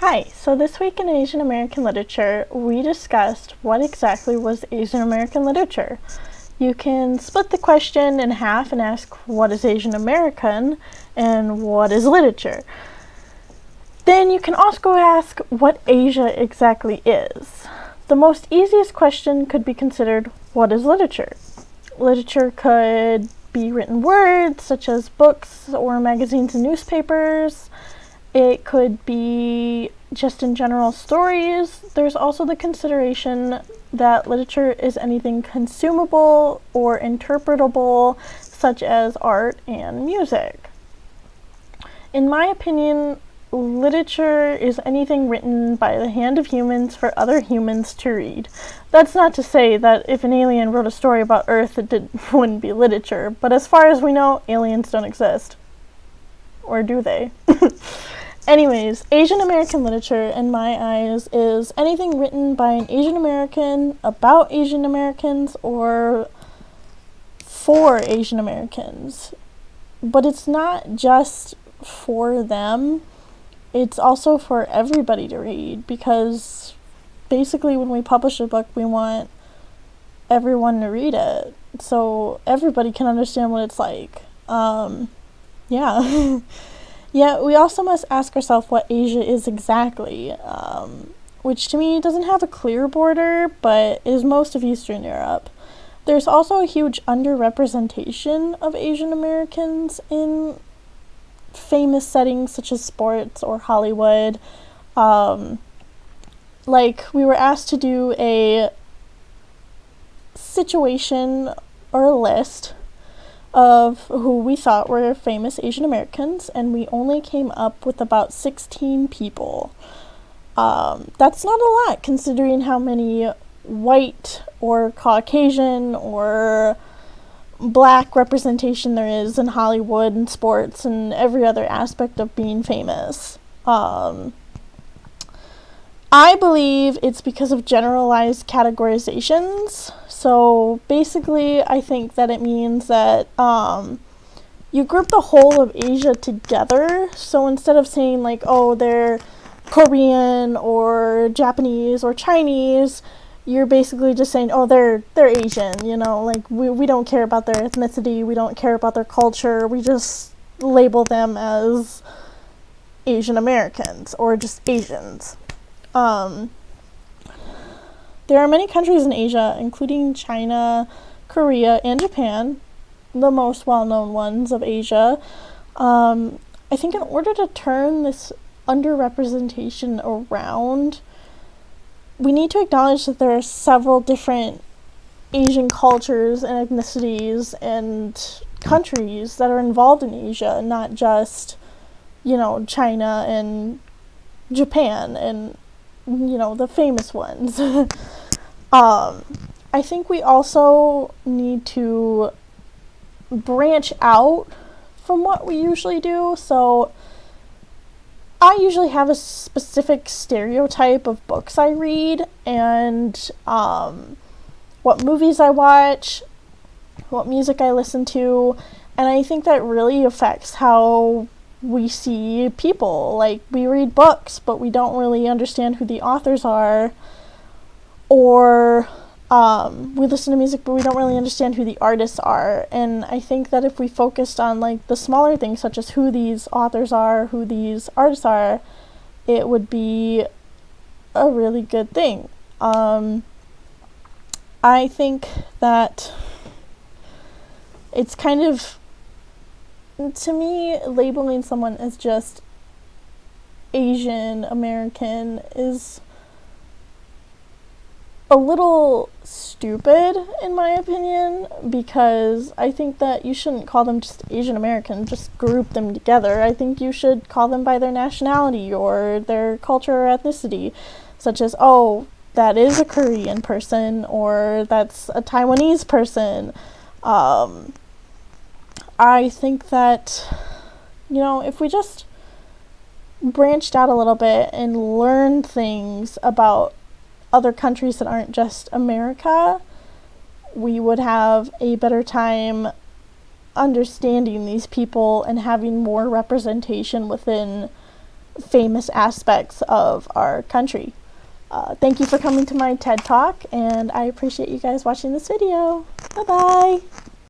Hi, so this week in Asian American literature, we discussed what exactly was Asian American literature. You can split the question in half and ask what is Asian American and what is literature. Then you can also ask what Asia exactly is. The most easiest question could be considered what is literature? Literature could be written words such as books or magazines and newspapers. It could be just in general stories. There's also the consideration that literature is anything consumable or interpretable, such as art and music. In my opinion, literature is anything written by the hand of humans for other humans to read. That's not to say that if an alien wrote a story about Earth, it wouldn't be literature, but as far as we know, aliens don't exist. Or do they? Anyways, Asian American literature, in my eyes, is anything written by an Asian American about Asian Americans or for Asian Americans. But it's not just for them, it's also for everybody to read, because basically when we publish a book, we want everyone to read it so everybody can understand what it's like. Yeah. Yeah, we also must ask ourselves what Asia is exactly, which to me doesn't have a clear border, but is most of Eastern Europe. There's also a huge underrepresentation of Asian Americans in famous settings such as sports or Hollywood. Like, we were asked to do a situation or a list of who we thought were famous Asian Americans, and we only came up with about 16 people. That's not a lot considering how many white or Caucasian or black representation there is in Hollywood and sports and every other aspect of being famous. I believe it's because of generalized categorizations. So basically, I think that it means that you group the whole of Asia together. So instead of saying like, oh, they're Korean or Japanese or Chinese, you're basically just saying, oh, they're Asian. You know, like we don't care about their ethnicity, we don't care about their culture. We just label them as Asian Americans or just Asians. There are many countries in Asia, including China, Korea, and Japan, the most well-known ones of Asia. I think in order to turn this underrepresentation around, we need to acknowledge that there are several different Asian cultures and ethnicities and countries that are involved in Asia, not just, China and Japan and the famous ones. I think we also need to branch out from what we usually do. So I usually have a specific stereotype of books I read and what movies I watch, what music I listen to, and I think that really affects how we see people. Like, we read books, but we don't really understand who the authors are, or we listen to music, but we don't really understand who the artists are. And I think that if we focused on like the smaller things, such as who these authors are, who these artists are, it would be a really good thing. I think that it's kind of, to me, labeling someone as just Asian American is a little stupid, in my opinion, because I think that you shouldn't call them just Asian American, just group them together. I think you should call them by their nationality or their culture or ethnicity, such as, oh, that is a Korean person, or that's a Taiwanese person. I think that, if we just branched out a little bit and learned things about other countries that aren't just America, we would have a better time understanding these people and having more representation within famous aspects of our country. Thank you for coming to my TED Talk, and I appreciate you guys watching this video. Bye-bye!